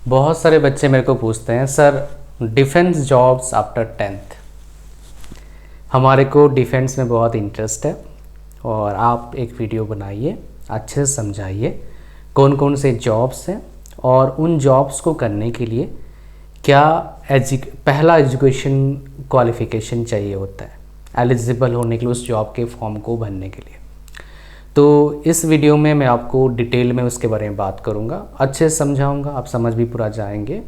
बहुत सारे बच्चे मेरे को पूछते हैं sir defence jobs after 10th। हमारे को डिफेंस में बहुत इंटरेस्ट है और आप एक वीडियो बनाइए, अच्छे से समझाइए कौन कौन से जॉब्स हैं और उन जॉब्स को करने के लिए क्या पहला एजुकेशन क्वालिफ़िकेशन चाहिए होता है एलिजिबल होने के लिए उस जॉब के फॉर्म को भरने के लिए। तो इस वीडियो में मैं आपको डिटेल में उसके बारे में बात करूंगा, अच्छे से समझाऊंगा, आप समझ भी पूरा जाएंगे।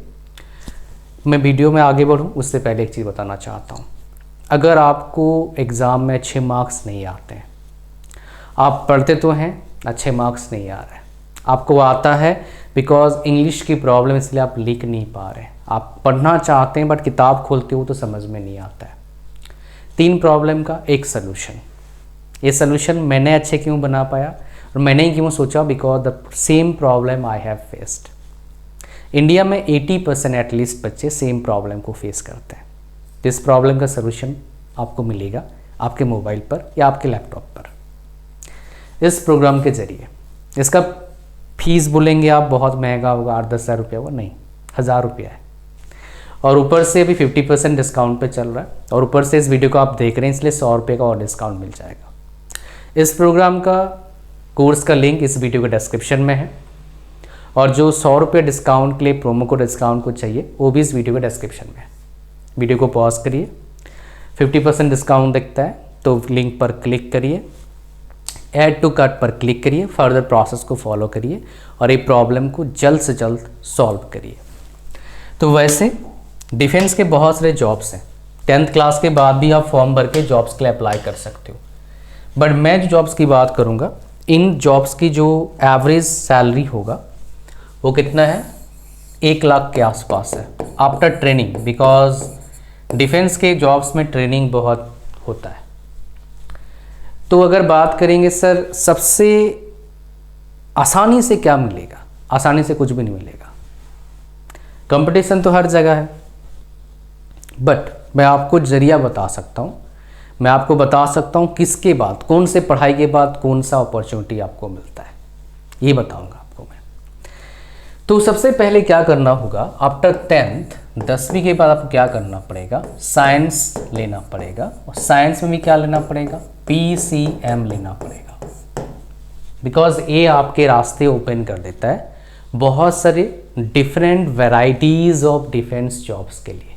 मैं वीडियो में आगे बढ़ूं उससे पहले एक चीज़ बताना चाहता हूं। अगर आपको एग्ज़ाम में अच्छे मार्क्स नहीं आते हैं, आप पढ़ते तो हैं, अच्छे मार्क्स नहीं आ रहे हैं, आपको आता है बिकॉज इंग्लिश की प्रॉब्लम इसलिए आप लिख नहीं पा रहे हैं, आप पढ़ना चाहते हैं बट किताब खोलते हो तो समझ में नहीं आता है। 3 प्रॉब्लम का एक सलूशन। ये सलूशन मैंने अच्छे क्यों बना पाया और मैंने ही क्यों सोचा, because the same problem I have faced. India में 80% एटलीस्ट बच्चे सेम प्रॉब्लम को फेस करते हैं। इस प्रॉब्लम का सलूशन आपको मिलेगा आपके मोबाइल पर या आपके लैपटॉप पर इस प्रोग्राम के ज़रिए। इसका फीस बोलेंगे आप बहुत महंगा होगा, 8-10 हज़ार रुपया होगा, नहीं, 1000 रुपया है। और ऊपर से अभी 50% डिस्काउंट पे चल रहा है और ऊपर से इस वीडियो को आप देख रहे हैं इसलिए 100 रुपये का और डिस्काउंट मिल जाएगा। इस प्रोग्राम का कोर्स का लिंक इस वीडियो के डिस्क्रिप्शन में है और जो 100 रुपये डिस्काउंट के लिए प्रोमो कोड डिस्काउंट को चाहिए वो भी इस वीडियो के डिस्क्रिप्शन में है। वीडियो को पॉज करिए, 50% डिस्काउंट दिखता है तो लिंक पर क्लिक करिए, ऐड टू कार्ट पर क्लिक करिए, फर्दर प्रोसेस को फॉलो करिए और ये प्रॉब्लम को जल्द से जल्द सॉल्व करिए। तो वैसे डिफेंस के बहुत सारे जॉब्स हैं, 10th क्लास के बाद भी आप फॉर्म भर के जॉब्स के लिए अप्लाई कर सकते हो। बट मैं जो जॉब्स की बात करूँगा, इन जॉब्स की जो एवरेज सैलरी होगा वो कितना है, 1 लाख के आसपास है आफ्टर ट्रेनिंग, बिकॉज डिफेंस के जॉब्स में ट्रेनिंग बहुत होता है। तो अगर बात करेंगे सर सबसे आसानी से क्या मिलेगा, आसानी से कुछ भी नहीं मिलेगा, कंपटीशन तो हर जगह है। बट मैं आपको जरिया बता सकता हूँ, मैं आपको बता सकता हूँ किसके बाद, कौन से पढ़ाई के बाद कौन सा अपॉर्चुनिटी आपको मिलता है, ये बताऊँगा आपको मैं। तो सबसे पहले क्या करना होगा, आफ्टर 10th 10वीं के बाद आपको क्या करना पड़ेगा, साइंस लेना पड़ेगा और साइंस में भी क्या लेना पड़ेगा, PCM लेना पड़ेगा, बिकॉज ये आपके रास्ते ओपन कर देता है बहुत सारे different varieties of defence jobs के लिए।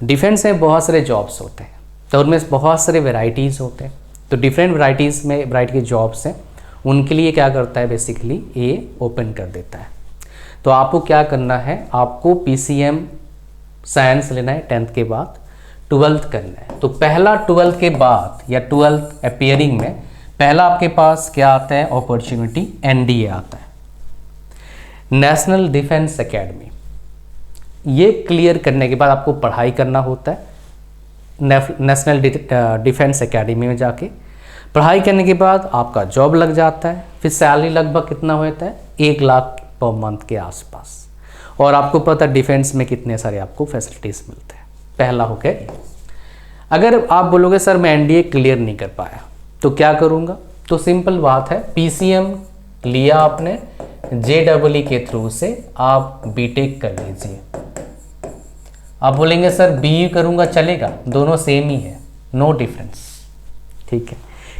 डिफेंस में बहुत सारे जॉब्स होते हैं तो उनमें बहुत सारे वैरायटीज़ होते हैं, तो डिफरेंट वैरायटीज़ में वैरायटी के जॉब्स हैं, उनके लिए क्या करता है बेसिकली ये ओपन कर देता है। तो आपको क्या करना है, आपको PCM साइंस लेना है 10th के बाद, 12th करना है। तो पहला 12th के बाद या 12th अपियरिंग में पहला आपके पास क्या आता है, अपॉर्चुनिटी NDA आता है, नेशनल डिफेंस एकेडमी। ये क्लियर करने के बाद आपको पढ़ाई करना होता है नेशनल डिफेंस एकेडमी में जाके। पढ़ाई करने के बाद आपका जॉब लग जाता है, फिर सैलरी लगभग कितना होता है, 1 लाख पर मंथ के आसपास। और आपको पता है डिफेंस में कितने सारे आपको फैसिलिटीज़ मिलते हैं। पहला हो गया। अगर आप बोलोगे सर मैं NDA क्लियर नहीं कर पाया तो क्या करूँगा, तो सिंपल बात है, PCM लिया आपने, JEE के थ्रू से आप BTech कर लीजिए। आप बोलेंगे सर BE करूँगा चलेगा, दोनों सेम ही है, नो डिफरेंस, ठीक है।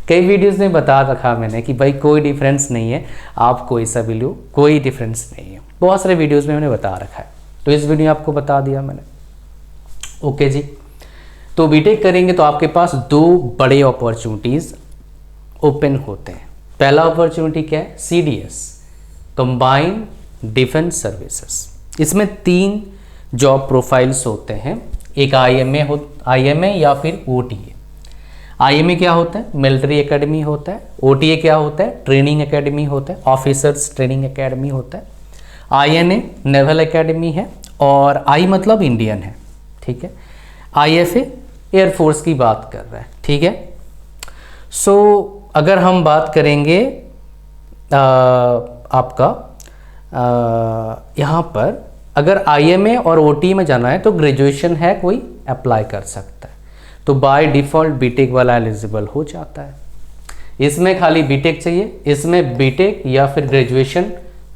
कई वीडियोस में बता रखा मैंने कि भाई कोई डिफरेंस नहीं है, आप कोई सा भी लो, कोई डिफरेंस नहीं है, बहुत सारे वीडियोस में मैंने बता रखा है, तो इस वीडियो में आपको बता दिया मैंने। ओके जी, तो BTech करेंगे तो आपके पास 2 बड़े अपॉर्चुनिटीज़ ओपन होते हैं। पहला अपॉर्चुनिटी क्या है, CDS कंबाइंड डिफेंस सर्विसेज। इसमें 3 जॉब प्रोफाइल्स होते हैं, एक IMA या फिर OTA। IMA क्या होता है, मिलिट्री एकेडमी होता है, OTA क्या होता है, ट्रेनिंग एकेडमी होता है, ऑफिसर्स ट्रेनिंग एकेडमी होता है, INA नेवल एकेडमी है और I मतलब इंडियन है, ठीक है, IFA एयरफोर्स की बात कर रहा है, ठीक है। सो अगर हम बात करेंगे आपका यहाँ पर अगर IMA और OTA में जाना है तो ग्रेजुएशन है, कोई अप्लाई कर सकता है, तो बाय डिफ़ॉल्ट BTech वाला एलिजिबल हो जाता है। इसमें खाली BTech चाहिए, इसमें BTech या फिर ग्रेजुएशन,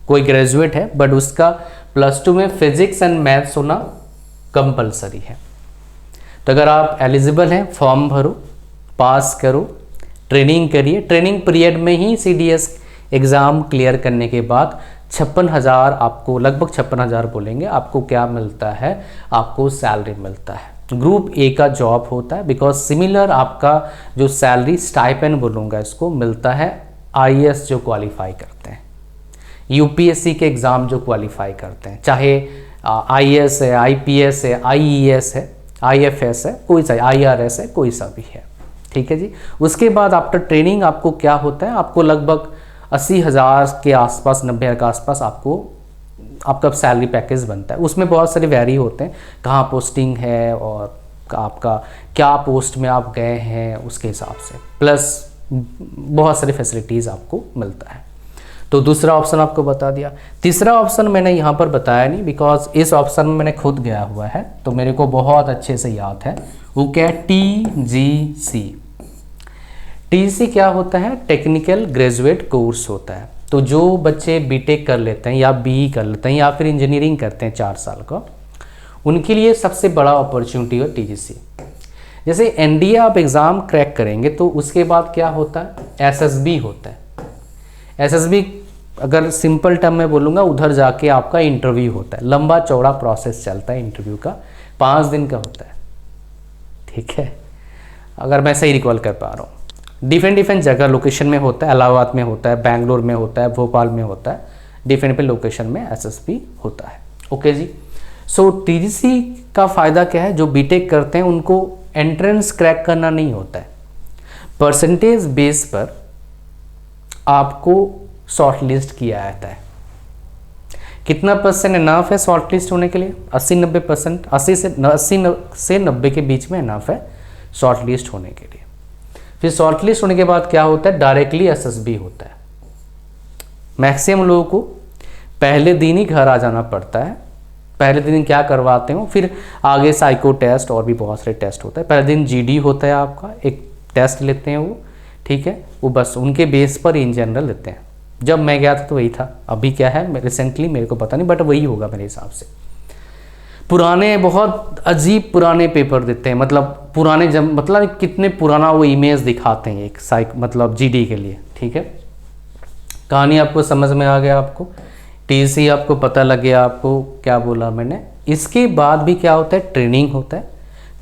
कोई ग्रेजुएट है बट उसका +2 में फिजिक्स एंड मैथ्स होना कंपलसरी है। तो अगर आप एलिजिबल हैं, फॉर्म भरो, पास करो, ट्रेनिंग करिए। ट्रेनिंग पीरियड में ही CDS एग्ज़ाम क्लियर करने के बाद 56,000 आपको, लगभग 56,000 बोलेंगे, आपको क्या मिलता है, आपको सैलरी मिलता है। ग्रुप ए का जॉब होता है, बिकॉज सिमिलर आपका जो सैलरी स्टाइपेंड बोलूँगा इसको, मिलता है IAS जो क्वालिफाई करते हैं, UPSC के एग्ज़ाम जो क्वालिफाई करते हैं, चाहे IAS है, IPS है, IES है, IFS है, कोई सा, IRS है, कोई सा भी है, ठीक है जी। उसके बाद आफ्टर ट्रेनिंग आपको क्या होता है, आपको लगभग 80,000 के आसपास, 90,000 के आसपास आपका सैलरी पैकेज बनता है। उसमें बहुत सारे वैरी होते हैं, कहाँ पोस्टिंग है और आपका क्या पोस्ट में आप गए हैं उसके हिसाब से, प्लस बहुत सारी फैसिलिटीज़ आपको मिलता है। तो दूसरा ऑप्शन आपको बता दिया। तीसरा ऑप्शन मैंने यहाँ पर बताया नहीं, बिकॉज इस ऑप्शन में मैंने खुद गया हुआ है तो मेरे को बहुत अच्छे से याद है। वो क्या है, TGC। TGC क्या होता है, टेक्निकल ग्रेजुएट कोर्स होता है। तो जो बच्चे बीटेक कर लेते हैं या BE कर लेते हैं या फिर इंजीनियरिंग करते हैं 4 साल का, उनके लिए सबसे बड़ा अपॉर्चुनिटी है TGC। जैसे NDA आप एग्ज़ाम क्रैक करेंगे तो उसके बाद क्या होता है, SSB होता है। SSB अगर सिंपल टर्म में बोलूँगा, उधर जाके आपका इंटरव्यू होता है। लंबा चौड़ा प्रोसेस चलता है इंटरव्यू का, 5 दिन का होता है, ठीक है, अगर मैं सही रिकॉल कर पा रहा हूँ। डिफरेंट जगह लोकेशन में होता है, इलाहाबाद में होता है, बेंगलोर में होता है, भोपाल में होता है, डिफरेंट लोकेशन में SSB होता है। ओके जी। सो TGC का फ़ायदा क्या है, जो बीटेक करते हैं उनको एंट्रेंस क्रैक करना नहीं होता है, परसेंटेज बेस पर आपको शॉर्ट लिस्ट किया जाता है। कितना % इनाफ है शॉर्ट लिस्ट होने के लिए, 80-90%, 80 से 90 के बीच में इनाफ है शॉर्ट लिस्ट होने के लिए। फिर शॉर्ट लिस्ट होने के बाद क्या होता है, डायरेक्टली SSB होता है। मैक्सिमम लोगों को पहले दिन ही घर आ जाना पड़ता है। पहले दिन क्या करवाते हो, फिर आगे साइको टेस्ट और भी बहुत सारे टेस्ट होता है। पहले दिन GD होता है आपका, एक टेस्ट लेते हैं वो, ठीक है, वो बस उनके बेस पर इन जनरल लेते हैं। जब मैं गया था तो वही था, अभी क्या है रिसेंटली मेरे को पता नहीं, बट वही होगा मेरे हिसाब से। पुराने, बहुत अजीब पुराने पेपर देते हैं, मतलब पुराने, जब मतलब कितने पुराना वो इमेज दिखाते हैं एक मतलब GD के लिए, ठीक है। कहानी आपको समझ में आ गया, आपको TGC आपको पता लग गया, आपको क्या बोला मैंने। इसके बाद भी क्या होता है, ट्रेनिंग होता है,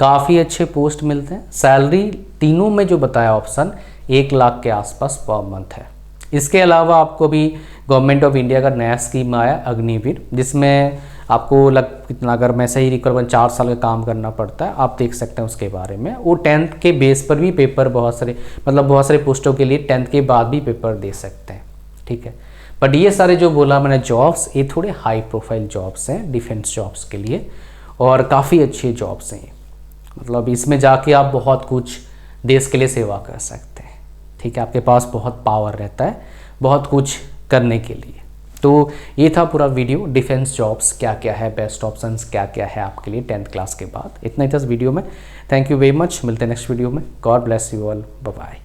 काफ़ी अच्छे पोस्ट मिलते हैं। सैलरी तीनों में जो बताया ऑप्शन 1 लाख के आसपास पर मंथ है। इसके अलावा आपको भी गवर्नमेंट ऑफ इंडिया का नया स्कीम आया अग्निवीर, जिसमें आपको कितना, अगर मैं सही रिकॉर्ड 4 साल का काम करना पड़ता है, आप देख सकते हैं उसके बारे में। वो 10th के बेस पर भी पेपर, बहुत सारे पोस्टों के लिए 10th के बाद भी पेपर दे सकते हैं, ठीक है। बट ये सारे जो बोला मैंने जॉब्स, ये थोड़े हाई प्रोफाइल जॉब्स हैं डिफेंस जॉब्स के लिए, और काफ़ी अच्छी जॉब्स हैं। मतलब इसमें जाके आप बहुत कुछ देश के लिए सेवा कर सकते हैं, ठीक है। आपके पास बहुत पावर रहता है बहुत कुछ करने के लिए। तो ये था पूरा वीडियो, डिफेंस जॉब्स क्या क्या है, बेस्ट ऑप्शंस क्या क्या है आपके लिए 10th क्लास के बाद। इतना ही था इस वीडियो में। थैंक यू वेरी मच, मिलते हैं नेक्स्ट वीडियो में। God bless you all, bye bye.